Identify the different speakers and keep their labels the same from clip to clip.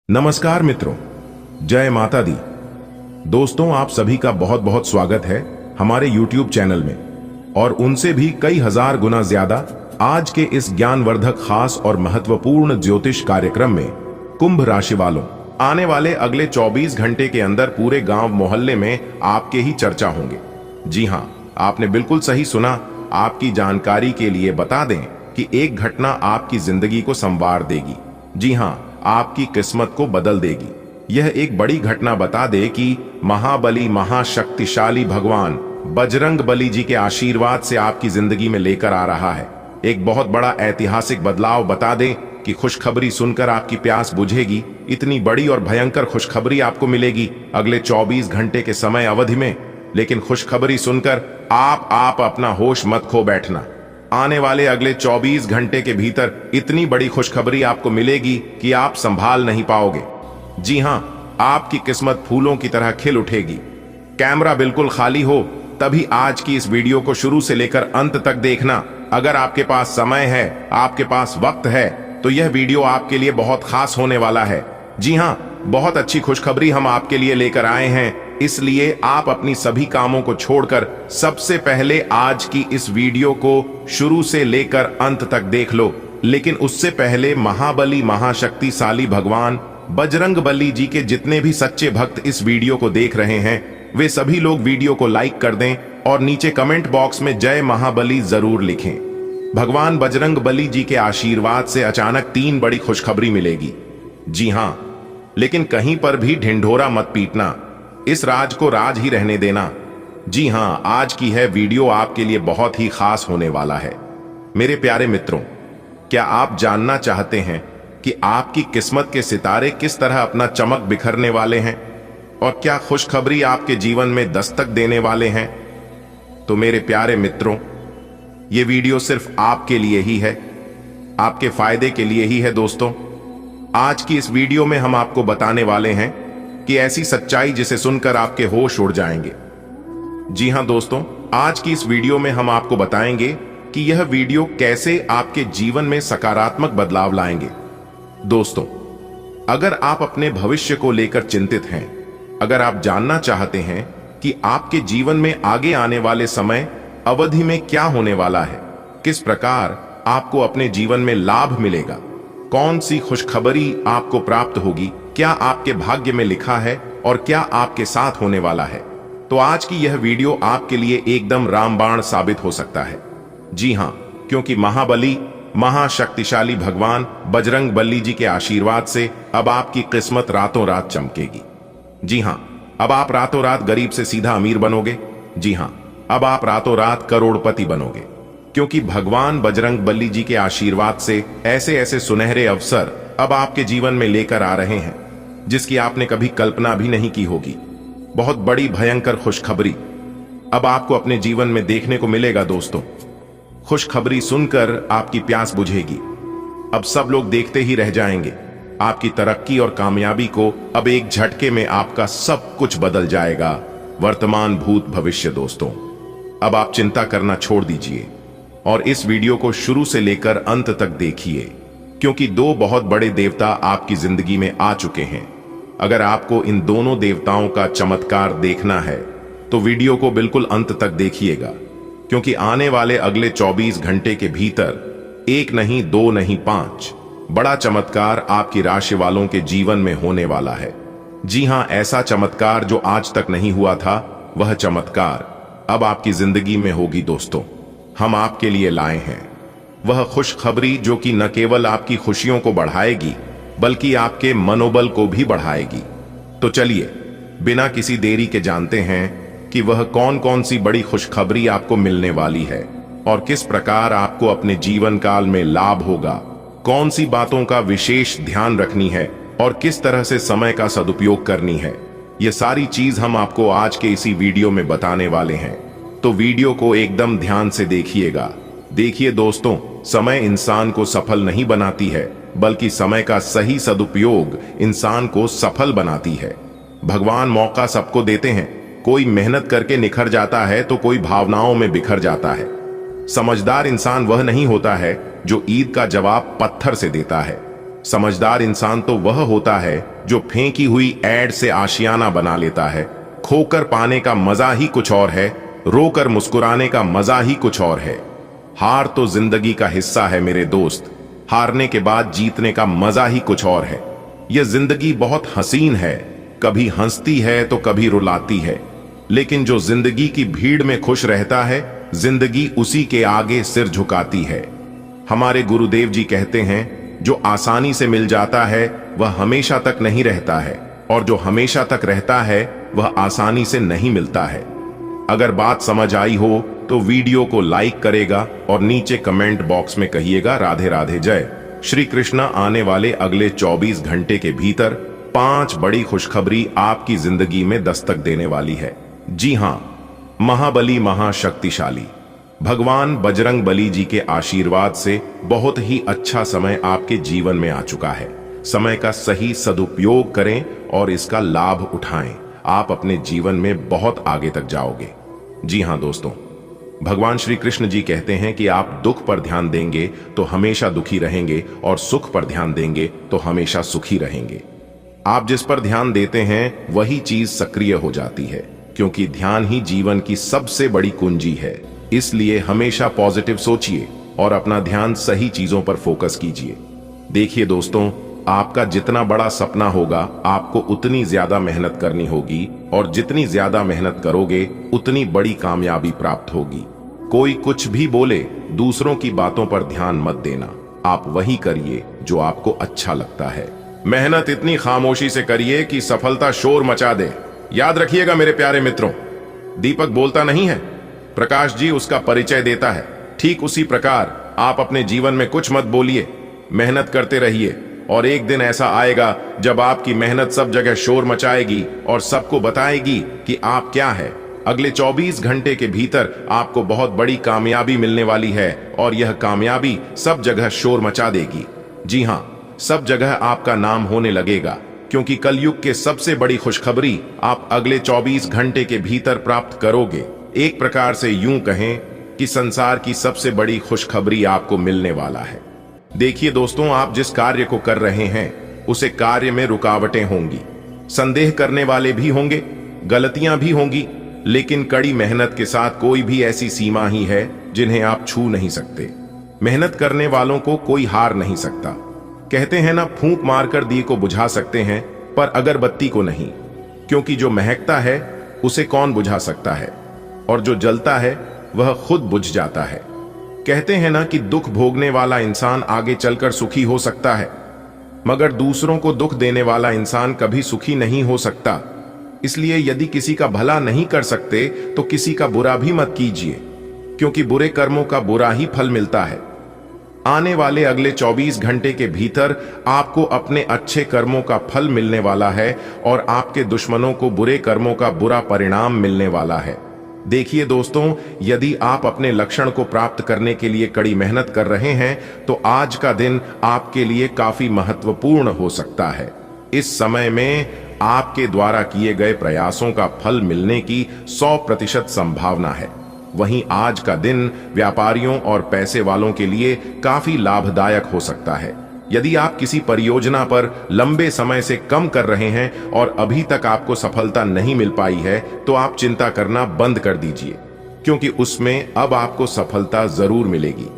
Speaker 1: नमस्कार मित्रों, जय माता दी। दोस्तों, आप सभी का बहुत बहुत स्वागत है हमारे YouTube चैनल में और उनसे भी कई हजार गुना ज्यादा आज के इस ज्ञानवर्धक खास और महत्वपूर्ण ज्योतिष कार्यक्रम में कुंभ राशि वालों, आने वाले अगले 24 घंटे के अंदर पूरे गांव मोहल्ले में आपके ही चर्चा होंगे। जी हां, आपने बिल्कुल सही सुना। आपकी जानकारी के लिए बता दें कि एक घटना आपकी जिंदगी को संवार देगी। जी हां, आपकी किस्मत को बदल देगी। यह एक बड़ी घटना बता दे कि महाबली महाशक्तिशाली भगवान बजरंग बली जी के आशीर्वाद से आपकी जिंदगी में लेकर आ रहा है एक बहुत बड़ा ऐतिहासिक बदलाव। बता दें कि खुशखबरी सुनकर आपकी प्यास बुझेगी। इतनी बड़ी और भयंकर खुशखबरी आपको मिलेगी अगले 24 घंटे के समय अवधि में। लेकिन खुशखबरी सुनकर आप अपना होश मत खो बैठना। आने वाले अगले 24 घंटे के भीतर इतनी बड़ी खुशखबरी आपको मिलेगी कि आप संभाल नहीं पाओगे। जी हां, आपकी किस्मत फूलों की तरह खिल उठेगी। कैमरा बिल्कुल खाली हो तभी आज की इस वीडियो को शुरू से लेकर अंत तक देखना। अगर आपके पास समय है, आपके पास वक्त है, तो यह वीडियो आपके लिए बहुत खास होने वाला है। जी हां, बहुत अच्छी खुशखबरी हम आपके लिए लेकर आए हैं, इसलिए आप अपनी सभी कामों को छोड़कर सबसे पहले आज की इस वीडियो को शुरू से लेकर अंत तक देख लो। लेकिन उससे पहले महाबली महाशक्तिशाली भगवान बजरंग बली जी के जितने भी सच्चे भक्त इस वीडियो को देख रहे हैं, वे सभी लोग वीडियो को लाइक कर दें और नीचे कमेंट बॉक्स में जय महाबली जरूर लिखें। भगवान बजरंग बली जी के आशीर्वाद से अचानक 3 बड़ी खुशखबरी मिलेगी। जी हां, लेकिन कहीं पर भी ढिंढोरा मत पीटना, इस राज को राज ही रहने देना। जी हां, आज की है वीडियो आपके लिए बहुत ही खास होने वाला है। मेरे प्यारे मित्रों, क्या आप जानना चाहते हैं कि आपकी किस्मत के सितारे किस तरह अपना चमक बिखरने वाले हैं और क्या खुशखबरी आपके जीवन में दस्तक देने वाले हैं? तो मेरे प्यारे मित्रों, यह वीडियो सिर्फ आपके लिए ही है, आपके फायदे के लिए ही है। दोस्तों, आज की इस वीडियो में हम आपको बताने वाले हैं कि ऐसी सच्चाई जिसे सुनकर आपके होश उड़ जाएंगे। जी हां दोस्तों, आज की इस वीडियो में हम आपको बताएंगे कि यह वीडियो कैसे आपके जीवन में सकारात्मक बदलाव लाएंगे। दोस्तों, अगर आप अपने भविष्य को लेकर चिंतित हैं, अगर आप जानना चाहते हैं कि आपके जीवन में आगे आने वाले समय अवधि में क्या होने वाला है, किस प्रकार आपको अपने जीवन में लाभ मिलेगा, कौन सी खुशखबरी आपको प्राप्त होगी, क्या आपके भाग्य में लिखा है और क्या आपके साथ होने वाला है, तो आज की यह वीडियो आपके लिए एकदम रामबाण साबित हो सकता है। जी हां, क्योंकि महाबली महाशक्तिशाली भगवान बजरंग बली जी के आशीर्वाद से अब आपकी किस्मत रातों रात चमकेगी। जी हां, अब आप रातों रात गरीब से सीधा अमीर बनोगे। जी हां, अब आप रातों रात करोड़पति बनोगे, क्योंकि भगवान बजरंग बली जी के आशीर्वाद से ऐसे ऐसे सुनहरे अवसर अब आपके जीवन में लेकर आ रहे हैं जिसकी आपने कभी कल्पना भी नहीं की होगी। बहुत बड़ी भयंकर खुशखबरी अब आपको अपने जीवन में देखने को मिलेगा। दोस्तों, खुशखबरी सुनकर आपकी प्यास बुझेगी। अब सब लोग देखते ही रह जाएंगे। आपकी तरक्की और कामयाबी को अब एक झटके में आपका सब कुछ बदल जाएगा, वर्तमान भूत भविष्य। दोस्तों, अब आप चिंता करना छोड़ दीजिए और इस वीडियो को शुरू से लेकर अंत तक देखिए, क्योंकि 2 बहुत बड़े देवता आपकी जिंदगी में आ चुके हैं। अगर आपको इन दोनों देवताओं का चमत्कार देखना है तो वीडियो को बिल्कुल अंत तक देखिएगा, क्योंकि आने वाले अगले 24 घंटे के भीतर 1 नहीं 2 नहीं 5 बड़ा चमत्कार आपकी राशि वालों के जीवन में होने वाला है। जी हां, ऐसा चमत्कार जो आज तक नहीं हुआ था, वह चमत्कार अब आपकी जिंदगी में होगी। दोस्तों, हम आपके लिए लाए हैं वह खुशखबरी जो कि न केवल आपकी खुशियों को बढ़ाएगी बल्कि आपके मनोबल को भी बढ़ाएगी। तो चलिए बिना किसी देरी के जानते हैं कि वह कौन कौन सी बड़ी खुशखबरी आपको मिलने वाली है और किस प्रकार आपको अपने जीवन काल में लाभ होगा, कौन सी बातों का विशेष ध्यान रखनी है और किस तरह से समय का सदुपयोग करनी है। ये सारी चीज हम आपको आज के इसी वीडियो में बताने वाले हैं, तो वीडियो को एकदम ध्यान से देखिएगा। देखिए दोस्तों, समय इंसान को सफल नहीं बनाती है, बल्कि समय का सही सदुपयोग इंसान को सफल बनाती है। भगवान मौका सबको देते हैं, कोई मेहनत करके निखर जाता है तो कोई भावनाओं में बिखर जाता है। समझदार इंसान वह नहीं होता है जो ईद का जवाब पत्थर से देता है। समझदार इंसान तो वह होता है जो फेंकी हुई एड से आशियाना बना लेता है। खोकर पाने का मजा ही कुछ और है, रोकर मुस्कुराने का मजा ही कुछ और है। हार तो जिंदगी का हिस्सा है मेरे दोस्त, हारने के बाद जीतने का मजा ही कुछ और है। यह जिंदगी बहुत हसीन है, कभी हंसती है तो कभी रुलाती है, लेकिन जो जिंदगी की भीड़ में खुश रहता है, जिंदगी उसी के आगे सिर झुकाती है। हमारे गुरुदेव जी कहते हैं, जो आसानी से मिल जाता है वह हमेशा तक नहीं रहता है, और जो हमेशा तक रहता है वह आसानी से नहीं मिलता है। अगर बात समझ आई हो तो वीडियो को लाइक करेगा और नीचे कमेंट बॉक्स में कहिएगा राधे राधे जय श्री कृष्णा। आने वाले अगले 24 घंटे के भीतर 5 बड़ी खुशखबरी आपकी जिंदगी में दस्तक देने वाली है। जी हां, महाबली महाशक्तिशाली भगवान बजरंग बली जी के आशीर्वाद से बहुत ही अच्छा समय आपके जीवन में आ चुका है। समय का सही सदुपयोग करें और इसका लाभ उठाएं। आप अपने जीवन में बहुत आगे तक जाओगे। जी हां दोस्तों, भगवान श्री कृष्ण जी कहते हैं कि आप दुख पर ध्यान देंगे तो हमेशा दुखी रहेंगे, और सुख पर ध्यान देंगे तो हमेशा सुखी रहेंगे। आप जिस पर ध्यान देते हैं वही चीज सक्रिय हो जाती है, क्योंकि ध्यान ही जीवन की सबसे बड़ी कुंजी है। इसलिए हमेशा पॉजिटिव सोचिए और अपना ध्यान सही चीजों पर फोकस कीजिए। देखिए दोस्तों, आपका जितना बड़ा सपना होगा आपको उतनी ज्यादा मेहनत करनी होगी, और जितनी ज्यादा मेहनत करोगे उतनी बड़ी कामयाबी प्राप्त होगी। कोई कुछ भी बोले, दूसरों की बातों पर ध्यान मत देना, आप वही करिए जो आपको अच्छा लगता है। मेहनत इतनी खामोशी से करिए कि सफलता शोर मचा दे। याद रखिएगा मेरे प्यारे मित्रों, दीपक बोलता नहीं है, प्रकाश जी उसका परिचय देता है। ठीक उसी प्रकार आप अपने जीवन में कुछ मत बोलिए, मेहनत करते रहिए, और एक दिन ऐसा आएगा जब आपकी मेहनत सब जगह शोर मचाएगी और सबको बताएगी कि आप क्या है। अगले 24 घंटे के भीतर आपको बहुत बड़ी कामयाबी मिलने वाली है, और यह कामयाबी सब जगह शोर मचा देगी। जी हां, सब जगह आपका नाम होने लगेगा, क्योंकि कलयुग के सबसे बड़ी खुशखबरी आप अगले 24 घंटे के भीतर प्राप्त करोगे। एक प्रकार से यूं कहें कि संसार की सबसे बड़ी खुशखबरी आपको मिलने वाला है। देखिए दोस्तों, आप जिस कार्य को कर रहे हैं उसे कार्य में रुकावटें होंगी, संदेह करने वाले भी होंगे, गलतियां भी होंगी, लेकिन कड़ी मेहनत के साथ कोई भी ऐसी सीमा ही है जिन्हें आप छू नहीं सकते। मेहनत करने वालों को कोई हार नहीं सकता। कहते हैं ना, फूंक मारकर दिए को बुझा सकते हैं पर अगरबत्ती को नहीं, क्योंकि जो महकता है उसे कौन बुझा सकता है, और जो जलता है वह खुद बुझ जाता है। कहते हैं ना कि दुख भोगने वाला इंसान आगे चलकर सुखी हो सकता है, मगर दूसरों को दुख देने वाला इंसान कभी सुखी नहीं हो सकता। इसलिए यदि किसी का भला नहीं कर सकते तो किसी का बुरा भी मत कीजिए, क्योंकि बुरे कर्मों का बुरा ही फल मिलता है। आने वाले अगले 24 घंटे के भीतर आपको अपने अच्छे कर्मों का फल मिलने वाला है, और आपके दुश्मनों को बुरे कर्मों का बुरा परिणाम मिलने वाला है। देखिए दोस्तों, यदि आप अपने लक्ष्य को प्राप्त करने के लिए कड़ी मेहनत कर रहे हैं तो आज का दिन आपके लिए काफी महत्वपूर्ण हो सकता है। इस समय में आपके द्वारा किए गए प्रयासों का फल मिलने की 100% संभावना है। वहीं आज का दिन व्यापारियों और पैसे वालों के लिए काफी लाभदायक हो सकता है। यदि आप किसी परियोजना पर लंबे समय से कम कर रहे हैं और अभी तक आपको सफलता नहीं मिल पाई है, तो आप चिंता करना बंद कर दीजिए, क्योंकि उसमें अब आपको सफलता जरूर मिलेगी।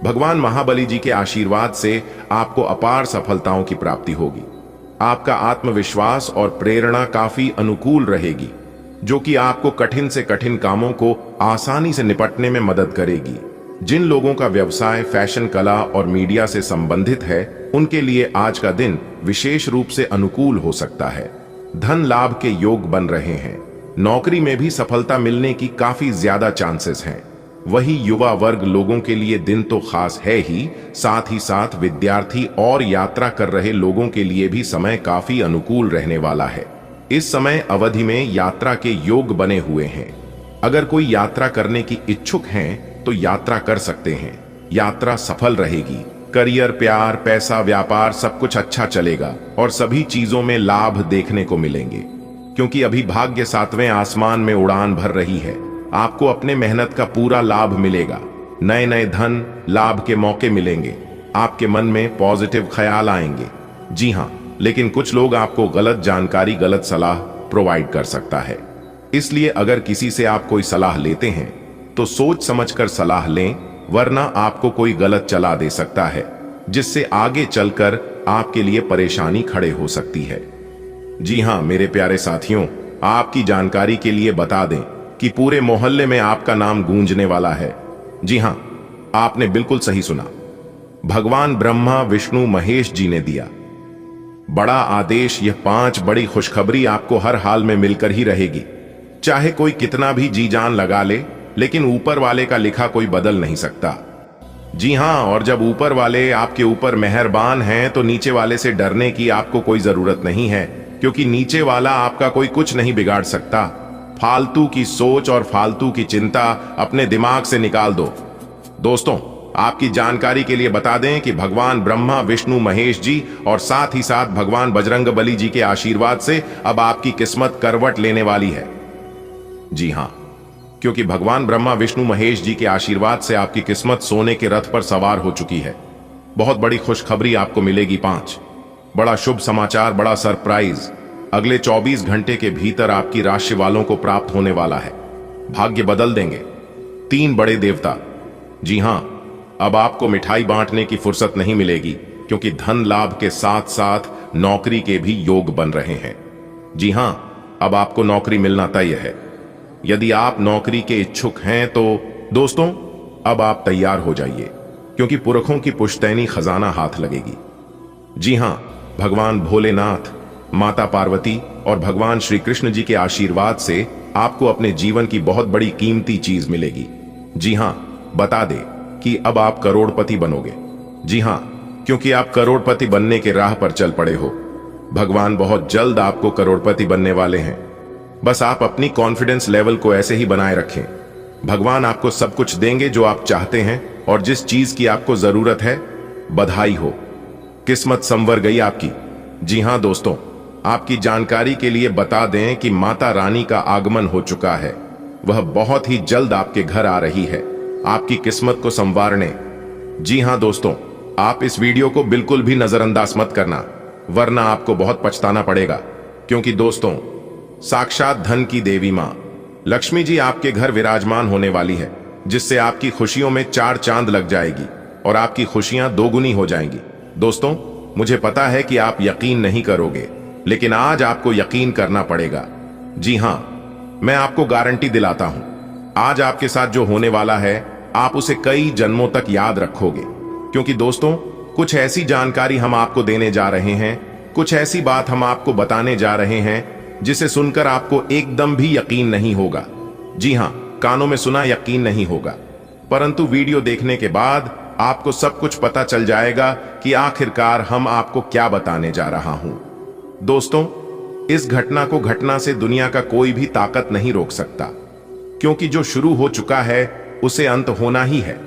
Speaker 1: भगवान महाबली जी के आशीर्वाद से आपको अपार सफलताओं की प्राप्ति होगी। आपका आत्मविश्वास और प्रेरणा काफी अनुकूल रहेगी, जो कि आपको कठिन से कठिन कामों को आसानी से निपटने में मदद करेगी। जिन लोगों का व्यवसाय फैशन, कला और मीडिया से संबंधित है, उनके लिए आज का दिन विशेष रूप से अनुकूल हो सकता है। धन लाभ के योग बन रहे हैं। नौकरी में भी सफलता मिलने की काफी ज्यादा चांसेस हैं। वही युवा वर्ग लोगों के लिए दिन तो खास है ही साथ विद्यार्थी और यात्रा कर रहे लोगों के लिए भी समय काफी अनुकूल रहने वाला है। इस समय अवधि में यात्रा के योग बने हुए हैं। अगर कोई यात्रा करने की इच्छुक हैं तो यात्रा कर सकते हैं। यात्रा सफल रहेगी। करियर, प्यार, पैसा, व्यापार सब कुछ अच्छा चलेगा और सभी चीजों में लाभ देखने को मिलेंगे, क्योंकि अभी भाग्य 7वें आसमान में उड़ान भर रही है। आपको अपने मेहनत का पूरा लाभ मिलेगा। नए नए धन लाभ के मौके मिलेंगे। आपके मन में पॉजिटिव ख्याल आएंगे। जी हाँ, लेकिन कुछ लोग आपको गलत जानकारी, गलत सलाह प्रोवाइड कर सकता है। इसलिए अगर किसी से आप कोई सलाह लेते हैं तो सोच समझकर सलाह लें, वरना आपको कोई गलत चला दे सकता है, जिससे आगे चलकर आपके लिए परेशानी खड़े हो सकती है। जी हाँ मेरे प्यारे साथियों, आपकी जानकारी के लिए बता दें कि पूरे मोहल्ले में आपका नाम गूंजने वाला है। जी हाँ, आपने बिल्कुल सही सुना। भगवान ब्रह्मा विष्णु महेश जी ने दिया बड़ा आदेश। यह 5 बड़ी खुशखबरी आपको हर हाल में मिलकर ही रहेगी, चाहे कोई कितना भी जी जान लगा ले, लेकिन ऊपर वाले का लिखा कोई बदल नहीं सकता। जी हाँ, और जब ऊपर वाले आपके ऊपर मेहरबान हैं तो नीचे वाले से डरने की आपको कोई जरूरत नहीं है, क्योंकि नीचे वाला आपका कोई कुछ नहीं बिगाड़ सकता। फालतू की सोच और फालतू की चिंता अपने दिमाग से निकाल दो। दोस्तों, आपकी जानकारी के लिए बता दें कि भगवान ब्रह्मा विष्णु महेश जी और साथ ही साथ भगवान बजरंगबली जी के आशीर्वाद से अब आपकी किस्मत करवट लेने वाली है। जी हाँ, क्योंकि भगवान ब्रह्मा विष्णु महेश जी के आशीर्वाद से आपकी किस्मत सोने के रथ पर सवार हो चुकी है। बहुत बड़ी खुशखबरी आपको मिलेगी। 5 बड़ा शुभ समाचार, बड़ा सरप्राइज अगले 24 घंटे के भीतर आपकी राशि वालों को प्राप्त होने वाला है। भाग्य बदल देंगे 3 बड़े देवता। जी हां, अब आपको मिठाई बांटने की फुर्सत नहीं मिलेगी, क्योंकि धन लाभ के साथ साथ नौकरी के भी योग बन रहे हैं। जी हां, अब आपको नौकरी मिलना तय है। यदि आप नौकरी के इच्छुक हैं तो दोस्तों अब आप तैयार हो जाइए, क्योंकि पुरखों की पुश्तैनी खजाना हाथ लगेगी। जी हां, भगवान भोलेनाथ, माता पार्वती और भगवान श्री कृष्ण जी के आशीर्वाद से आपको अपने जीवन की बहुत बड़ी कीमती चीज मिलेगी। जी हां, बता दे कि अब आप करोड़पति बनोगे। जी हां, क्योंकि आप करोड़पति बनने के राह पर चल पड़े हो। भगवान बहुत जल्द आपको करोड़पति बनने वाले हैं। बस आप अपनी कॉन्फिडेंस लेवल को ऐसे ही बनाए रखें। भगवान आपको सब कुछ देंगे जो आप चाहते हैं, और जिस चीज की आपको जरूरत है, बधाई हो, किस्मत संवर गई आपकी। जी हां दोस्तों, आपकी जानकारी के लिए बता दें कि माता रानी का आगमन हो चुका है। वह बहुत ही जल्द आपके घर आ रही है, आपकी किस्मत को संवारने। जी हां दोस्तों, आप इस वीडियो को बिल्कुल भी नजरअंदाज मत करना, वरना आपको बहुत पछताना पड़ेगा। क्योंकि दोस्तों, साक्षात धन की देवी मां लक्ष्मी जी आपके घर विराजमान होने वाली है, जिससे आपकी खुशियों में 4 चांद लग जाएगी और आपकी खुशियां 2 गुनी हो जाएंगी। दोस्तों, मुझे पता है कि आप यकीन नहीं करोगे, लेकिन आज आपको यकीन करना पड़ेगा। जी हां, मैं आपको गारंटी दिलाता हूं, आज आपके साथ जो होने वाला है आप उसे कई जन्मों तक याद रखोगे। क्योंकि दोस्तों, कुछ ऐसी जानकारी हम आपको देने जा रहे हैं, कुछ ऐसी बात हम आपको बताने जा रहे हैं जिसे सुनकर आपको एकदम भी यकीन नहीं होगा। जी हां, कानों में सुना यकीन नहीं होगा, परंतु वीडियो देखने के बाद आपको सब कुछ पता चल जाएगा कि आखिरकार हम आपको क्या बताने जा रहा हूं। दोस्तों, इस घटना को घटना से दुनिया का कोई भी ताकत नहीं रोक सकता, क्योंकि जो शुरू हो चुका है उसे अंत होना ही है।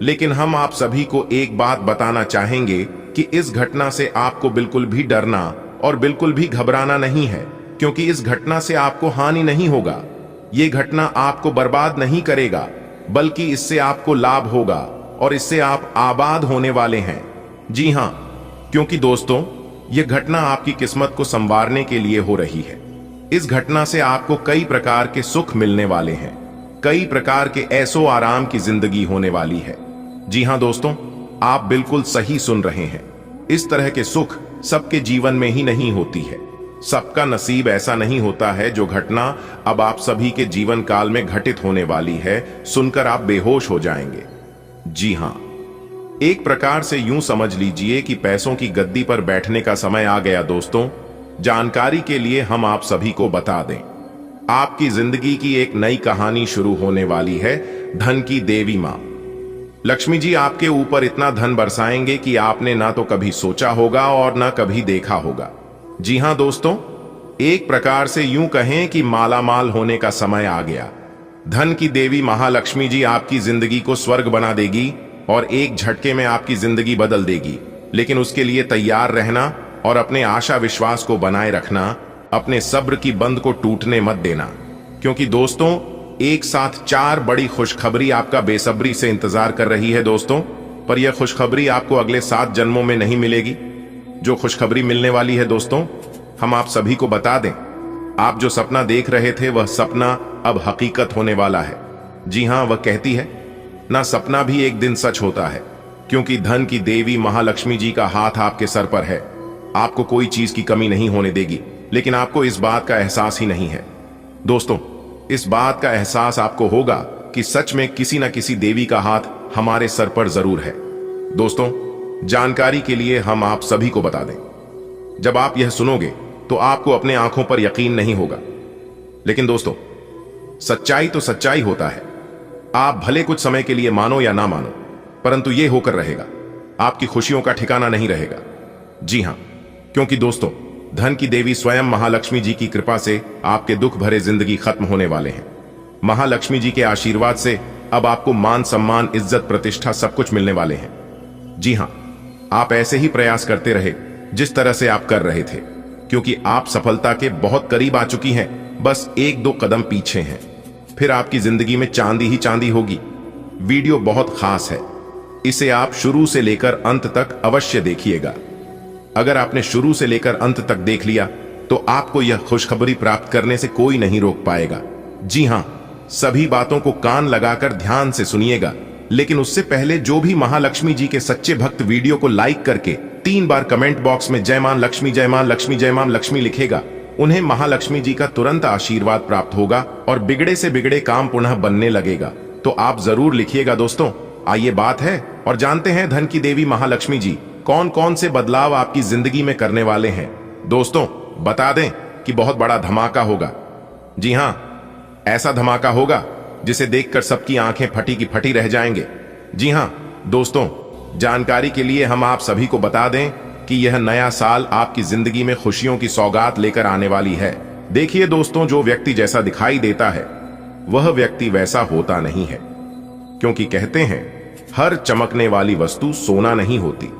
Speaker 1: लेकिन हम आप सभी को एक बात बताना चाहेंगे कि इस घटना से आपको बिल्कुल भी डरना और बिल्कुल भी घबराना नहीं है, क्योंकि इस घटना से आपको हानि नहीं होगा। ये घटना आपको बर्बाद नहीं करेगा, बल्कि इससे आपको लाभ होगा और इससे आप आबाद होने वाले हैं। जी हां, क्योंकि दोस्तों, यह घटना आपकी किस्मत को संवारने के लिए हो रही है। इस घटना से आपको कई प्रकार के सुख मिलने वाले हैं, कई प्रकार के ऐसो आराम की जिंदगी होने वाली है। जी हां दोस्तों, आप बिल्कुल सही सुन रहे हैं। इस तरह के सुख सबके जीवन में ही नहीं होती है। सबका नसीब ऐसा नहीं होता है। जो घटना अब आप सभी के जीवन काल में घटित होने वाली है, सुनकर आप बेहोश हो जाएंगे। जी हां, एक प्रकार से यूं समझ लीजिए कि पैसों की गद्दी पर बैठने का समय आ गया। दोस्तों, जानकारी के लिए हम आप सभी को बता दें, आपकी जिंदगी की एक नई कहानी शुरू होने वाली है। धन की देवी मां लक्ष्मी जी आपके ऊपर इतना धन बरसाएंगे कि आपने ना तो कभी सोचा होगा और ना कभी देखा होगा। जी हां दोस्तों, एक प्रकार से यूं कहें कि मालामाल होने का समय आ गया। धन की देवी महालक्ष्मी जी आपकी जिंदगी को स्वर्ग बना देगी और एक झटके में आपकी जिंदगी बदल देगी। लेकिन उसके लिए तैयार रहना और अपने आशा विश्वास को बनाए रखना, अपने सब्र की बंध को टूटने मत देना। क्योंकि दोस्तों, एक साथ 4 बड़ी खुशखबरी आपका बेसब्री से इंतजार कर रही है। दोस्तों, पर यह खुशखबरी आपको अगले 7 जन्मों में नहीं मिलेगी। जो खुशखबरी मिलने वाली है दोस्तों, हम आप सभी को बता दें, आप जो सपना देख रहे थे वह सपना अब हकीकत होने वाला है। जी हां, वह कहती है ना, सपना भी एक दिन सच होता है, क्योंकि धन की देवी महालक्ष्मी जी का हाथ आपके सर पर है। आपको कोई चीज की कमी नहीं होने देगी, लेकिन आपको इस बात का एहसास ही नहीं है। दोस्तों, इस बात का एहसास आपको होगा कि सच में किसी न किसी देवी का हाथ हमारे सर पर जरूर है। दोस्तों, जानकारी के लिए हम आप सभी को बता दें, जब आप यह सुनोगे तो आपको अपने आंखों पर यकीन नहीं होगा, लेकिन दोस्तों, सच्चाई तो सच्चाई होता है। आप भले कुछ समय के लिए मानो या ना मानो, परंतु यह होकर रहेगा, आपकी खुशियों का ठिकाना नहीं रहेगा। जी हां, क्योंकि दोस्तों, धन की देवी स्वयं महालक्ष्मी जी की कृपा से आपके दुख भरे जिंदगी खत्म होने वाले हैं। महालक्ष्मी जी के आशीर्वाद से अब आपको मान सम्मान, इज्जत, प्रतिष्ठा सब कुछ मिलने वाले हैं। जी हां, आप ऐसे ही प्रयास करते रहे जिस तरह से आप कर रहे थे, क्योंकि आप सफलता के बहुत करीब आ चुकी हैं। बस 1-2 कदम पीछे हैं, फिर आपकी जिंदगी में चांदी ही चांदी होगी। वीडियो बहुत खास है, इसे आप शुरू से लेकर अंत तक अवश्य देखिएगा। अगर आपने शुरू से लेकर अंत तक देख लिया तो आपको यह खुशखबरी प्राप्त करने से कोई नहीं रोक पाएगा। जी हां, सभी बातों को कान लगाकर ध्यान से सुनिएगा, लेकिन उससे पहले जो भी महालक्ष्मी जी के सच्चे भक्त वीडियो को लाइक करके 3 बार कमेंट बॉक्स में जय मां लक्ष्मी, जय मां लक्ष्मी, जय मां लक्ष्मी लिखेगा, उन्हें महालक्ष्मी जी का तुरंत आशीर्वाद प्राप्त होगा और बिगड़े से बिगड़े काम पुनः बनने लगेगा। तो आप जरूर लिखिएगा दोस्तों। आइए बात है और जानते हैं धन की देवी महालक्ष्मी जी कौन कौन से बदलाव आपकी जिंदगी में करने वाले हैं। दोस्तों, बता दें कि बहुत बड़ा धमाका होगा। जी हां, ऐसा धमाका होगा जिसे देखकर सबकी आंखें फटी की फटी रह जाएंगे। जी हां दोस्तों, जानकारी के लिए हम आप सभी को बता दें कि यह नया साल आपकी जिंदगी में खुशियों की सौगात लेकर आने वाली है। देखिए दोस्तों, जो व्यक्ति जैसा दिखाई देता है वह व्यक्ति वैसा होता नहीं है, क्योंकि कहते हैं हर चमकने वाली वस्तु सोना नहीं होती।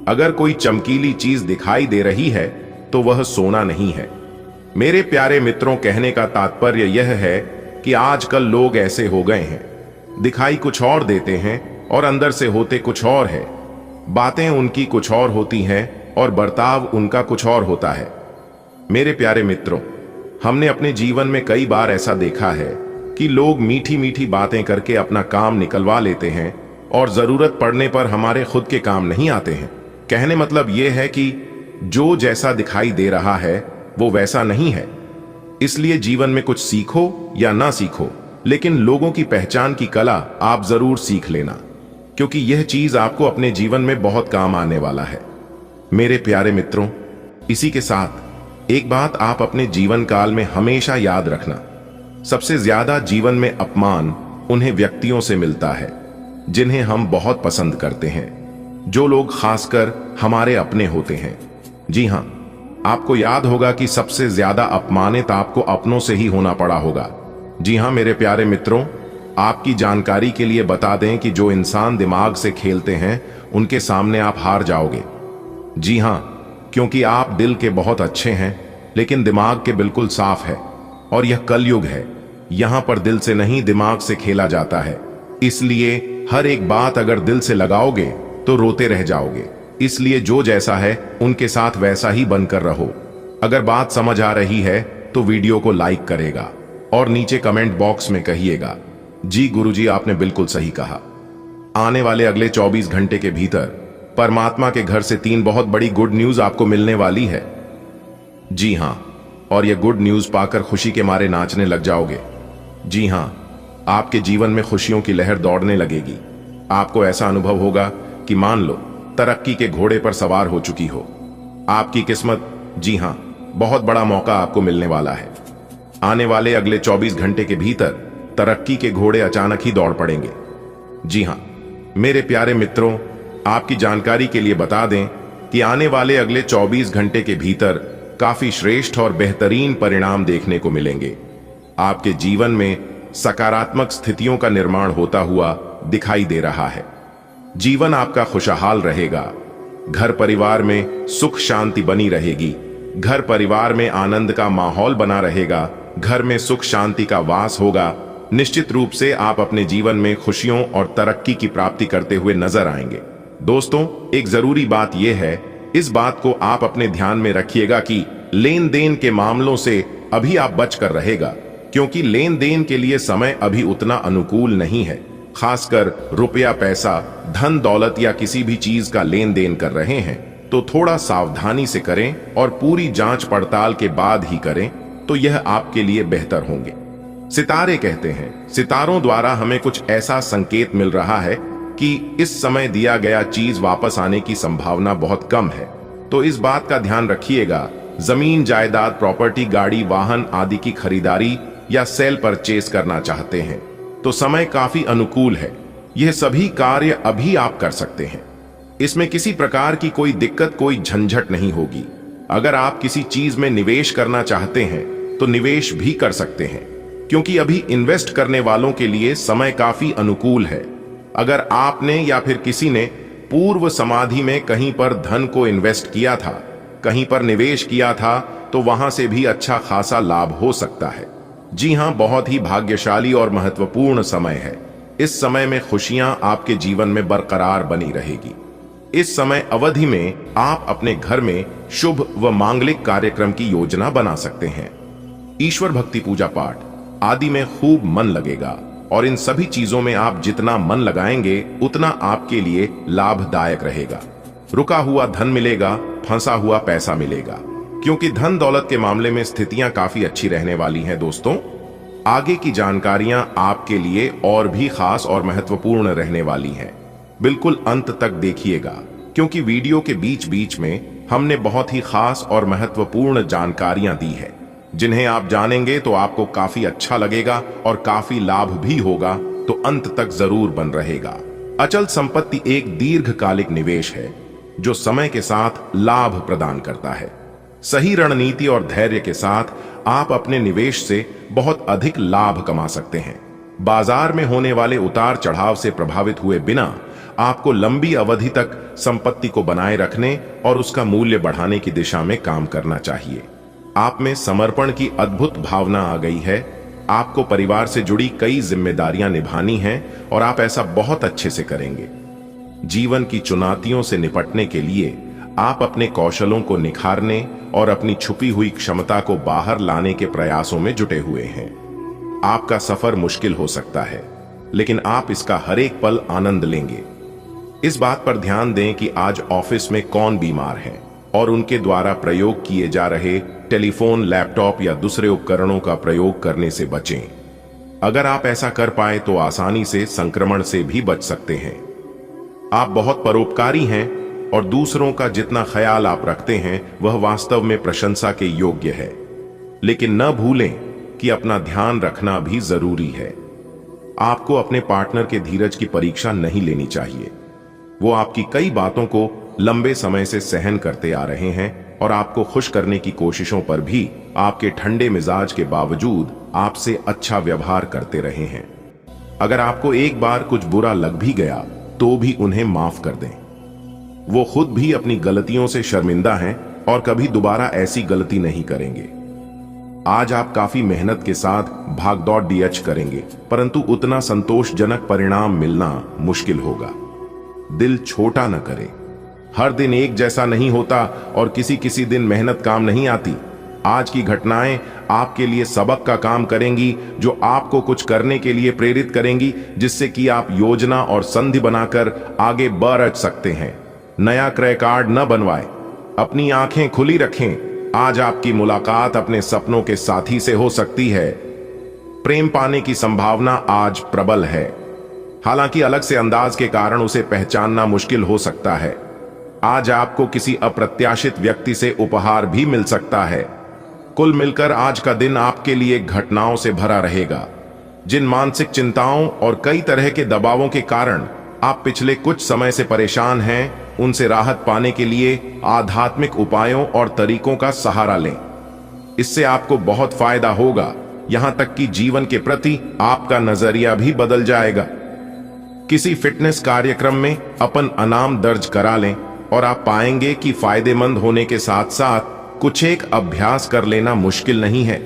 Speaker 1: अगर कोई चमकीली चीज दिखाई दे रही है तो वह सोना नहीं है। मेरे प्यारे मित्रों, कहने का तात्पर्य यह है कि आजकल लोग ऐसे हो गए हैं, दिखाई कुछ और देते हैं और अंदर से होते कुछ और है। बातें उनकी कुछ और होती हैं और बर्ताव उनका कुछ और होता है। मेरे प्यारे मित्रों, हमने अपने जीवन में कई बार ऐसा देखा है कि लोग मीठी मीठी बातें करके अपना काम निकलवा लेते हैं और जरूरत पड़ने पर हमारे खुद के काम नहीं आते हैं। कहने मतलब यह है कि जो जैसा दिखाई दे रहा है वो वैसा नहीं है। इसलिए जीवन में कुछ सीखो या ना सीखो, लेकिन लोगों की पहचान की कला आप जरूर सीख लेना, क्योंकि यह चीज आपको अपने जीवन में बहुत काम आने वाला है। मेरे प्यारे मित्रों, इसी के साथ एक बात आप अपने जीवन काल में हमेशा याद रखना, सबसे ज्यादा जीवन में अपमान उन्हें व्यक्तियों से मिलता है जिन्हें हम बहुत पसंद करते हैं, जो लोग खासकर हमारे अपने होते हैं। जी हां, आपको याद होगा कि सबसे ज्यादा अपमानित आपको अपनों से ही होना पड़ा होगा। जी हां मेरे प्यारे मित्रों, आपकी जानकारी के लिए बता दें कि जो इंसान दिमाग से खेलते हैं उनके सामने आप हार जाओगे। जी हां, क्योंकि आप दिल के बहुत अच्छे हैं लेकिन दिमाग के बिल्कुल साफ है, और यह कलयुग है। यहां पर दिल से नहीं दिमाग से खेला जाता है, इसलिए हर एक बात अगर दिल से लगाओगे तो रोते रह जाओगे। इसलिए जो जैसा है उनके साथ वैसा ही बनकर रहो। अगर बात समझ आ रही है तो वीडियो को लाइक करेगा और नीचे कमेंट बॉक्स में कहिएगा, जी गुरुजी आपने बिल्कुल सही कहा। आने वाले अगले 24 घंटे के भीतर परमात्मा के घर से 3 बहुत बड़ी गुड न्यूज आपको मिलने वाली है। जी हां, और यह गुड न्यूज पाकर खुशी के मारे नाचने लग जाओगे। जी हां, आपके जीवन में खुशियों की लहर दौड़ने लगेगी। आपको ऐसा अनुभव होगा कि मान लो तरक्की के घोड़े पर सवार हो चुकी हो। आपकी किस्मत, जी हां, बहुत बड़ा मौका आपको मिलने वाला है। आने वाले अगले 24 घंटे के भीतर तरक्की के घोड़े अचानक ही दौड़ पड़ेंगे। जी हां मेरे प्यारे मित्रों, आपकी जानकारी के लिए बता दें कि आने वाले अगले 24 घंटे के भीतर काफी श्रेष्ठ और बेहतरीन परिणाम देखने को मिलेंगे। आपके जीवन में सकारात्मक स्थितियों का निर्माण होता हुआ दिखाई दे रहा है। जीवन आपका खुशहाल रहेगा। घर परिवार में सुख शांति बनी रहेगी। घर परिवार में आनंद का माहौल बना रहेगा। घर में सुख शांति का वास होगा निश्चित रूप से आप अपने जीवन में खुशियों और तरक्की की प्राप्ति करते हुए नजर आएंगे। दोस्तों, एक जरूरी बात यह है, इस बात को आप अपने ध्यान में रखिएगा कि लेन देन के मामलों से अभी आप बच कर रहेगा, क्योंकि लेन देन के लिए समय अभी उतना अनुकूल नहीं है। खासकर रुपया, पैसा, धन दौलत या किसी भी चीज का लेन देन कर रहे हैं तो थोड़ा सावधानी से करें और पूरी जांच पड़ताल के बाद ही करें, तो यह आपके लिए बेहतर होंगे। सितारे कहते हैं, सितारों द्वारा हमें कुछ ऐसा संकेत मिल रहा है कि इस समय दिया गया चीज वापस आने की संभावना बहुत कम है। तो इस बात का ध्यान रखिएगा। जमीन, जायदाद, प्रॉपर्टी, गाड़ी, वाहन आदि की खरीदारी या सेल परचेज करना चाहते हैं तो समय काफी अनुकूल है। यह सभी कार्य अभी आप कर सकते हैं। इसमें किसी प्रकार की कोई दिक्कत, कोई झंझट नहीं होगी। अगर आप किसी चीज में निवेश करना चाहते हैं तो निवेश भी कर सकते हैं, क्योंकि अभी इन्वेस्ट करने वालों के लिए समय काफी अनुकूल है। अगर आपने या फिर किसी ने पूर्व समाधि में कहीं पर धन को इन्वेस्ट किया था, कहीं पर निवेश किया था, तो वहां से भी अच्छा खासा लाभ हो सकता है। जी हां, बहुत ही भाग्यशाली और महत्वपूर्ण समय है। इस समय में खुशियां आपके जीवन में बरकरार बनी रहेगी। इस समय अवधि में आप अपने घर में शुभ व मांगलिक कार्यक्रम की योजना बना सकते हैं। ईश्वर भक्ति, पूजा पाठ आदि में खूब मन लगेगा और इन सभी चीजों में आप जितना मन लगाएंगे उतना आपके लिए लाभदायक रहेगा। रुका हुआ धन मिलेगा, फंसा हुआ पैसा मिलेगा, क्योंकि धन दौलत के मामले में स्थितियां काफी अच्छी रहने वाली हैं। दोस्तों, आगे की जानकारियां आपके लिए और भी खास और महत्वपूर्ण रहने वाली हैं। बिल्कुल अंत तक देखिएगा, क्योंकि वीडियो के बीच बीच में हमने बहुत ही खास और महत्वपूर्ण जानकारियां दी है, जिन्हें आप जानेंगे तो आपको काफी अच्छा लगेगा और काफी लाभ भी होगा। तो अंत तक जरूर बन रहेगा। अचल संपत्ति एक दीर्घकालिक निवेश है जो समय के साथ लाभ प्रदान करता है। सही रणनीति और धैर्य के साथ आप अपने निवेश से बहुत अधिक लाभ कमा सकते हैं। बाजार में होने वाले उतार चढ़ाव से प्रभावित हुए बिना आपको लंबी अवधि तक संपत्ति को बनाए रखने और उसका मूल्य बढ़ाने की दिशा में काम करना चाहिए। आप में समर्पण की अद्भुत भावना आ गई है। आपको परिवार से जुड़ी कई जिम्मेदारियां निभानी हैं और आप ऐसा बहुत अच्छे से करेंगे। जीवन की चुनौतियों से निपटने के लिए आप अपने कौशलों को निखारने और अपनी छुपी हुई क्षमता को बाहर लाने के प्रयासों में जुटे हुए हैं। आपका सफर मुश्किल हो सकता है, लेकिन आप इसका हर एक पल आनंद लेंगे। इस बात पर ध्यान दें कि आज ऑफिस में कौन बीमार है और उनके द्वारा प्रयोग किए जा रहे टेलीफोन, लैपटॉप या दूसरे उपकरणों का प्रयोग करने से बचें। अगर आप ऐसा कर पाए तो आसानी से संक्रमण से भी बच सकते हैं। आप बहुत परोपकारी हैं और दूसरों का जितना ख्याल आप रखते हैं वह वास्तव में प्रशंसा के योग्य है। लेकिन न भूलें कि अपना ध्यान रखना भी जरूरी है। आपको अपने पार्टनर के धीरज की परीक्षा नहीं लेनी चाहिए। वो आपकी कई बातों को लंबे समय से सहन करते आ रहे हैं और आपको खुश करने की कोशिशों पर भी आपके ठंडे मिजाज के बावजूद आपसे अच्छा व्यवहार करते रहे हैं। अगर आपको एक बार कुछ बुरा लग भी गया तो भी उन्हें माफ कर दें। वो खुद भी अपनी गलतियों से शर्मिंदा हैं और कभी दोबारा ऐसी गलती नहीं करेंगे। आज आप काफी मेहनत के साथ भागदौड़ डीएच करेंगे, परंतु उतना संतोषजनक परिणाम मिलना मुश्किल होगा। दिल छोटा न करें। हर दिन एक जैसा नहीं होता और किसी किसी दिन मेहनत काम नहीं आती। आज की घटनाएं आपके लिए सबक का काम करेंगी, जो आपको कुछ करने के लिए प्रेरित करेंगी, जिससे कि आप योजना और संधि बनाकर आगे बढ़ सकते हैं। नया क्रय कार्ड न बनवाएं। अपनी आंखें खुली रखें। आज आपकी मुलाकात अपने सपनों के साथी से हो सकती है। प्रेम पाने की संभावना आज प्रबल है, हालांकि अलग से अंदाज के कारण उसे पहचानना मुश्किल हो सकता है। आज आपको किसी अप्रत्याशित व्यक्ति से उपहार भी मिल सकता है। कुल मिलकर आज का दिन आपके लिए घटनाओं से भरा रहेगा। जिन मानसिक चिंताओं और कई तरह के दबावों के कारण आप पिछले कुछ समय से परेशान हैं, उनसे राहत पाने के लिए आध्यात्मिक उपायों और तरीकों का सहारा लें। इससे आपको बहुत फायदा होगा। यहां तक कि जीवन के प्रति आपका नजरिया भी बदल जाएगा। किसी फिटनेस कार्यक्रम में अपन इनाम दर्ज करा लें और आप पाएंगे कि फायदेमंद होने के साथ साथ कुछ एक अभ्यास कर लेना मुश्किल नहीं है।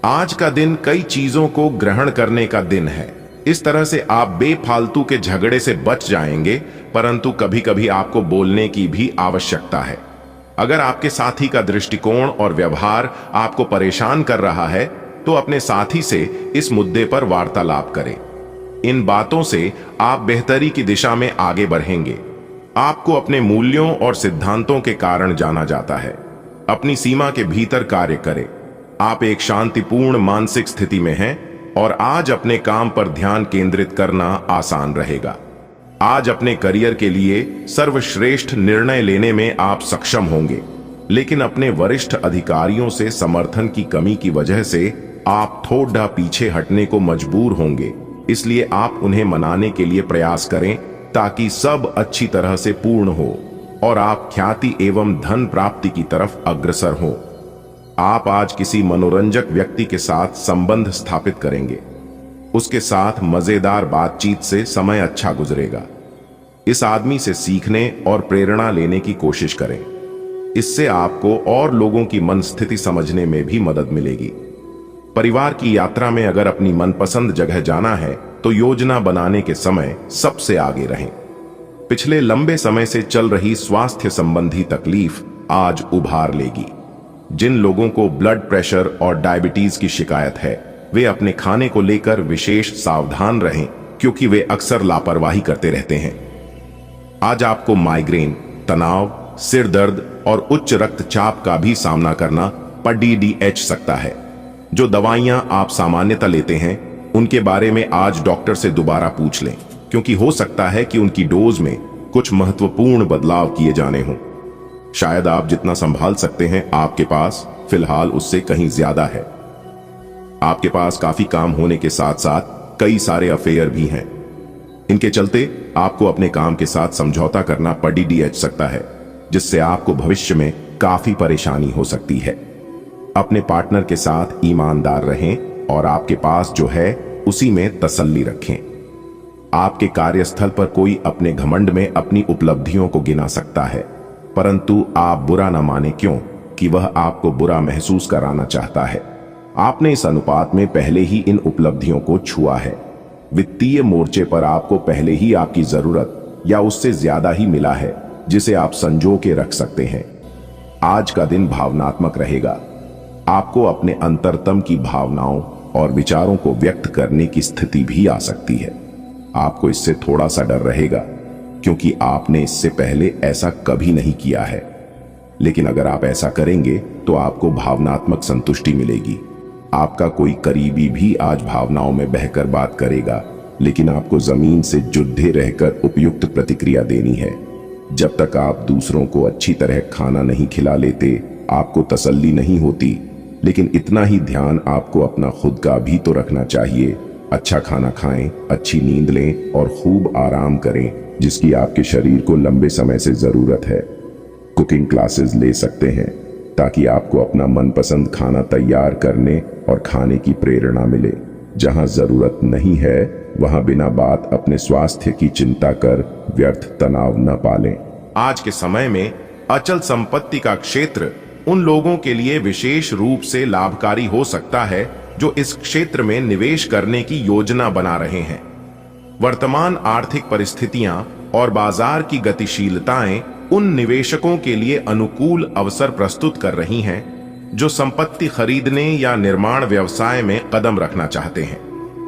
Speaker 1: आज का दिन कई चीजों को ग्रहण करने का दिन है। इस तरह से आप बेफालतू के झगड़े से बच जाएंगे, परंतु कभी कभी आपको बोलने की भी आवश्यकता है। अगर आपके साथी का दृष्टिकोण और व्यवहार आपको परेशान कर रहा है तो अपने साथी से इस मुद्दे पर वार्तालाप करें। इन बातों से आप बेहतरी की दिशा में आगे बढ़ेंगे। आपको अपने मूल्यों और सिद्धांतों के कारण जाना जाता है। अपनी सीमा के भीतर कार्य करें। आप एक शांतिपूर्ण मानसिक स्थिति में हैं और आज अपने काम पर ध्यान केंद्रित करना आसान रहेगा। आज अपने करियर के लिए सर्वश्रेष्ठ निर्णय लेने में आप सक्षम होंगे, लेकिन अपने वरिष्ठ अधिकारियों से समर्थन की कमी की वजह से आप थोड़ा पीछे हटने को मजबूर होंगे। इसलिए आप उन्हें मनाने के लिए प्रयास करें ताकि सब अच्छी तरह से पूर्ण हो और आप ख्याति एवं धन प्राप्ति की तरफ अग्रसर हो। आप आज किसी मनोरंजक व्यक्ति के साथ संबंध स्थापित करेंगे। उसके साथ मजेदार बातचीत से समय अच्छा गुजरेगा। इस आदमी से सीखने और प्रेरणा लेने की कोशिश करें। इससे आपको और लोगों की मन स्थिति समझने में भी मदद मिलेगी। परिवार की यात्रा में अगर अपनी मनपसंद जगह जाना है तो योजना बनाने के समय सबसे आगे रहें। पिछले लंबे समय से चल रही स्वास्थ्य संबंधी तकलीफ आज उभार लेगी। जिन लोगों को ब्लड प्रेशर और डायबिटीज की शिकायत है वे अपने खाने को लेकर विशेष सावधान रहें, क्योंकि वे अक्सर लापरवाही करते रहते हैं। आज आपको माइग्रेन, तनाव, सिर दर्द और उच्च रक्तचाप का भी सामना करना पड़ सकता है। जो दवाइयां आप सामान्यतः लेते हैं उनके बारे में आज डॉक्टर से दोबारा पूछ लें, क्योंकि हो सकता है कि उनकी डोज में कुछ महत्वपूर्ण बदलाव किए जाने हों। शायद आप जितना संभाल सकते हैं आपके पास फिलहाल उससे कहीं ज्यादा है। आपके पास काफी काम होने के साथ साथ कई सारे अफेयर भी हैं। इनके चलते आपको अपने काम के साथ समझौता करना पड़ सकता है, जिससे आपको भविष्य में काफी परेशानी हो सकती है। अपने पार्टनर के साथ ईमानदार रहें और आपके पास जो है उसी में तसल्ली रखें। आपके कार्यस्थल पर कोई अपने घमंड में अपनी उपलब्धियों को गिना सकता है, परंतु आप बुरा न माने क्यों कि वह आपको बुरा महसूस कराना चाहता है। आपने इस अनुपात में पहले ही इन उपलब्धियों को छुआ है। वित्तीय मोर्चे पर आपको पहले ही आपकी जरूरत या उससे ज्यादा ही मिला है, जिसे आप संजो के रख सकते हैं। आज का दिन भावनात्मक रहेगा। आपको अपने अंतरतम की भावनाओं और विचारों को व्यक्त करने की स्थिति भी आ सकती है। आपको इससे थोड़ा सा डर रहेगा, क्योंकि आपने इससे पहले ऐसा कभी नहीं किया है। लेकिन अगर आप ऐसा करेंगे तो आपको भावनात्मक संतुष्टि मिलेगी। आपका कोई करीबी भी आज भावनाओं में बहकर बात करेगा, लेकिन आपको जमीन से जुड़े रहकर उपयुक्त प्रतिक्रिया देनी है। जब तक आप दूसरों को अच्छी तरह खाना नहीं खिला लेते, आपको तसल्ली नहीं होती। लेकिन इतना ही ध्यान आपको अपना खुद का भी तो रखना चाहिए। अच्छा खाना खाएं, अच्छी नींद लें और खूब आराम करें, जिसकी आपके शरीर को लंबे समय से जरूरत है। कुकिंग क्लासेस ले सकते हैं ताकि आपको अपना मनपसंद खाना तैयार करने और खाने की प्रेरणा मिले। जहां जरूरत नहीं है वहां बिना बात अपने स्वास्थ्य की चिंता कर व्यर्थ तनाव न पालें। आज के समय में अचल संपत्ति का क्षेत्र उन लोगों के लिए विशेष रूप से लाभकारी हो सकता है जो इस क्षेत्र में निवेश करने की योजना बना रहे हैं। वर्तमान आर्थिक परिस्थितियां और बाजार की गतिशीलताएं उन निवेशकों के लिए अनुकूल अवसर प्रस्तुत कर रही हैं जो संपत्ति खरीदने या निर्माण व्यवसाय में कदम रखना चाहते हैं।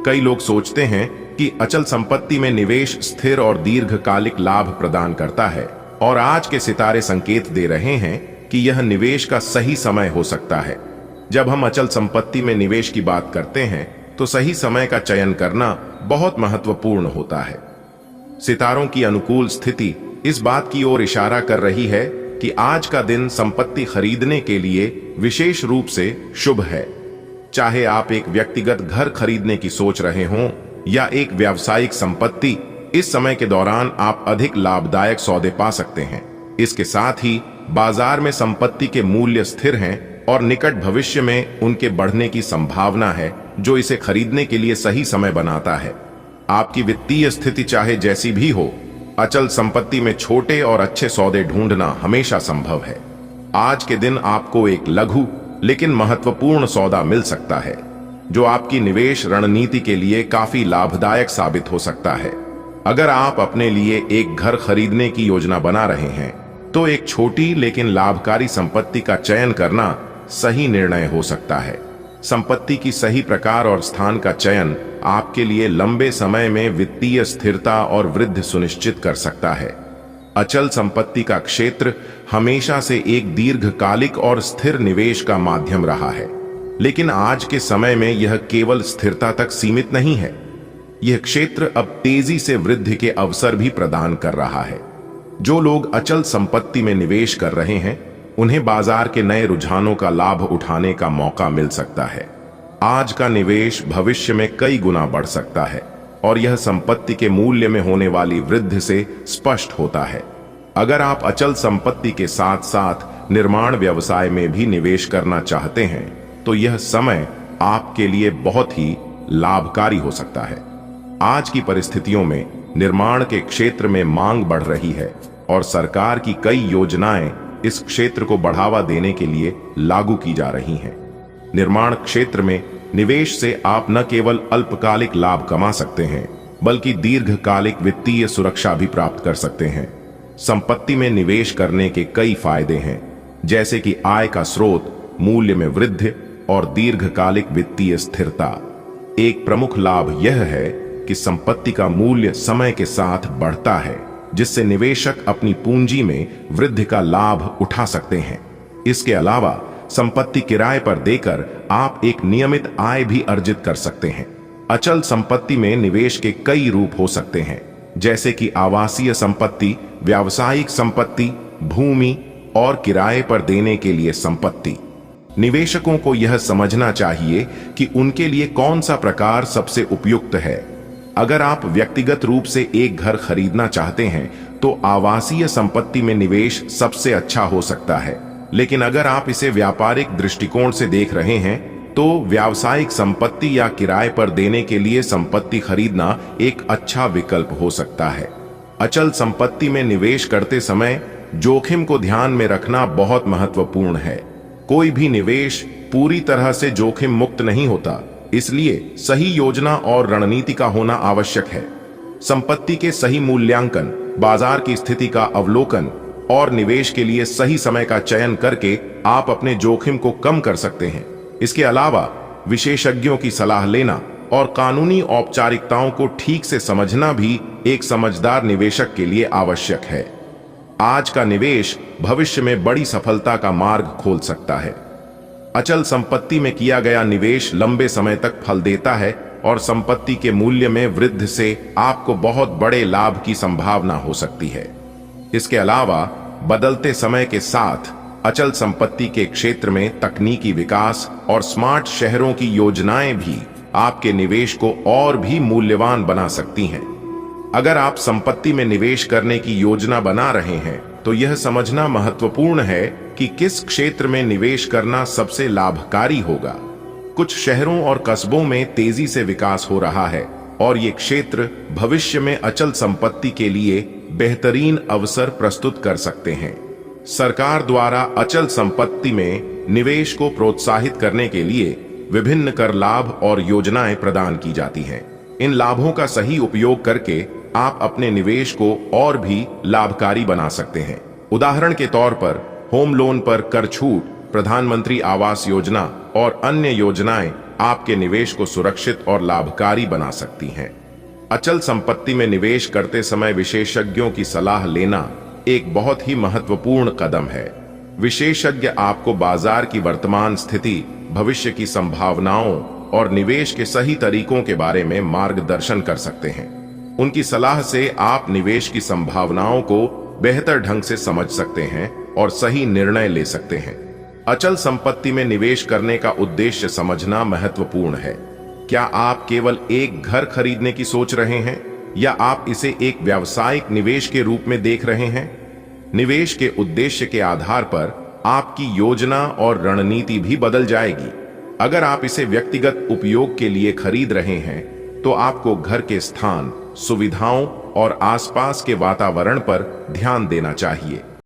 Speaker 1: कई लोग सोचते हैं कि अचल संपत्ति में निवेश स्थिर और दीर्घकालिक लाभ प्रदान करता है, और आज के सितारे संकेत दे रहे हैं कि यह निवेश का सही समय हो सकता है। जब हम अचल संपत्ति में निवेश की बात करते हैं तो सही समय का चयन करना बहुत महत्वपूर्ण होता है। सितारों की अनुकूल स्थिति इस बात की ओर इशारा कर रही है कि आज का दिन संपत्ति खरीदने के लिए विशेष रूप से शुभ है। चाहे आप एक व्यक्तिगत घर खरीदने की सोच रहे हों या एक व्यावसायिक संपत्ति, इस समय के दौरान आप अधिक लाभदायक सौदे पा सकते हैं। इसके साथ ही बाजार में संपत्ति के मूल्य स्थिर हैं और निकट भविष्य में उनके बढ़ने की संभावना है, जो इसे खरीदने के लिए सही समय बनाता है। आपकी वित्तीय स्थिति चाहे जैसी भी हो, अचल संपत्ति में छोटे और अच्छे सौदे ढूंढना हमेशा संभव है। आज के दिन आपको एक लघु लेकिन महत्वपूर्ण सौदा मिल सकता है, जो आपकी निवेश रणनीति के लिए काफी लाभदायक साबित हो सकता है। अगर आप अपने लिए एक घर खरीदने की योजना बना रहे हैं, तो एक छोटी लेकिन लाभकारी संपत्ति का चयन करना सही निर्णय हो सकता है। संपत्ति की सही प्रकार और स्थान का चयन आपके लिए लंबे समय में वित्तीय स्थिरता और वृद्धि सुनिश्चित कर सकता है। अचल संपत्ति का क्षेत्र हमेशा से एक दीर्घकालिक और स्थिर निवेश का माध्यम रहा है, लेकिन आज के समय में यह केवल स्थिरता तक सीमित नहीं है। यह क्षेत्र अब तेजी से वृद्धि के अवसर भी प्रदान कर रहा है। जो लोग अचल संपत्ति में निवेश कर रहे हैं, उन्हें बाजार के नए रुझानों का लाभ उठाने का मौका मिल सकता है। आज का निवेश भविष्य में कई गुना बढ़ सकता है और यह संपत्ति के मूल्य में होने वाली वृद्धि से स्पष्ट होता है। अगर आप अचल संपत्ति के साथ साथ निर्माण व्यवसाय में भी निवेश करना चाहते हैं, तो यह समय आपके लिए बहुत ही लाभकारी हो सकता है। आज की परिस्थितियों में निर्माण के क्षेत्र में मांग बढ़ रही है और सरकार की कई योजनाएं इस क्षेत्र को बढ़ावा देने के लिए लागू की जा रही हैं। निर्माण क्षेत्र में निवेश से आप न केवल अल्पकालिक लाभ कमा सकते हैं, बल्कि दीर्घकालिक वित्तीय सुरक्षा भी प्राप्त कर सकते हैं। संपत्ति में निवेश करने के कई फायदे हैं, जैसे कि आय का स्रोत, मूल्य में वृद्धि और दीर्घकालिक वित्तीय स्थिरता। एक प्रमुख लाभ यह है कि संपत्ति का मूल्य समय के साथ बढ़ता है, जिससे निवेशक अपनी पूंजी में वृद्धि का लाभ उठा सकते हैं। इसके अलावा संपत्ति किराए पर देकर आप एक नियमित आय भी अर्जित कर सकते हैं। अचल संपत्ति में निवेश के कई रूप हो सकते हैं, जैसे कि आवासीय संपत्ति, व्यावसायिक संपत्ति, भूमि और किराए पर देने के लिए संपत्ति। निवेशकों को यह समझना चाहिए कि उनके लिए कौन सा प्रकार सबसे उपयुक्त है। अगर आप व्यक्तिगत रूप से एक घर खरीदना चाहते हैं, तो आवासीय संपत्ति में निवेश सबसे अच्छा हो सकता है, लेकिन अगर आप इसे व्यापारिक दृष्टिकोण से देख रहे हैं, तो व्यावसायिक संपत्ति या किराए पर देने के लिए संपत्ति खरीदना एक अच्छा विकल्प हो सकता है। अचल संपत्ति में निवेश करते समय जोखिम को ध्यान में रखना बहुत महत्वपूर्ण है। कोई भी निवेश पूरी तरह से जोखिम मुक्त नहीं होता, इसलिए सही योजना और रणनीति का होना आवश्यक है। संपत्ति के सही मूल्यांकन, बाजार की स्थिति का अवलोकन और निवेश के लिए सही समय का चयन करके आप अपने जोखिम को कम कर सकते हैं। इसके अलावा विशेषज्ञों की सलाह लेना और कानूनी औपचारिकताओं को ठीक से समझना भी एक समझदार निवेशक के लिए आवश्यक है। आज का निवेश भविष्य में बड़ी सफलता का मार्ग खोल सकता है। अचल संपत्ति में किया गया निवेश लंबे समय तक फल देता है और संपत्ति के मूल्य में वृद्धि से आपको बहुत बड़े लाभ की संभावना हो सकती है। इसके अलावा बदलते समय के साथ अचल संपत्ति के क्षेत्र में तकनीकी विकास और स्मार्ट शहरों की योजनाएं भी आपके निवेश को और भी मूल्यवान बना सकती हैं। अगर आप संपत्ति में निवेश करने की योजना बना रहे हैं, तो यह समझना महत्वपूर्ण है कि किस क्षेत्र में निवेश करना सबसे लाभकारी होगा। कुछ शहरों और कस्बों में तेजी से विकास हो रहा है और ये क्षेत्र भविष्य में अचल संपत्ति के लिए बेहतरीन अवसर प्रस्तुत कर सकते हैं। सरकार द्वारा अचल संपत्ति में निवेश को प्रोत्साहित करने के लिए विभिन्न कर लाभ और योजनाएं प्रदान की जाती हैं। इन लाभों का सही उपयोग करके आप अपने निवेश को और भी लाभकारी बना सकते हैं। उदाहरण के तौर पर होम लोन पर कर छूट, प्रधानमंत्री आवास योजना और अन्य योजनाएं आपके निवेश को सुरक्षित और लाभकारी बना सकती हैं। अचल संपत्ति में निवेश करते समय विशेषज्ञों की सलाह लेना एक बहुत ही महत्वपूर्ण कदम है। विशेषज्ञ आपको बाजार की वर्तमान स्थिति, भविष्य की संभावनाओं और निवेश के सही तरीकों के बारे में मार्गदर्शन कर सकते हैं। उनकी सलाह से आप निवेश की संभावनाओं को बेहतर ढंग से समझ सकते हैं और सही निर्णय ले सकते हैं। अचल संपत्ति में निवेश करने का उद्देश्य समझना महत्वपूर्ण है। क्या आप केवल एक घर खरीदने की सोच रहे हैं या आप इसे एक व्यावसायिक निवेश के रूप में देख रहे हैं? निवेश के उद्देश्य के आधार पर आपकी योजना और रणनीति भी बदल जाएगी। अगर आप इसे व्यक्तिगत उपयोग के लिए खरीद रहे हैं, तो आपको घर के स्थान, सुविधाओं और आसपास के वातावरण पर ध्यान देना चाहिए।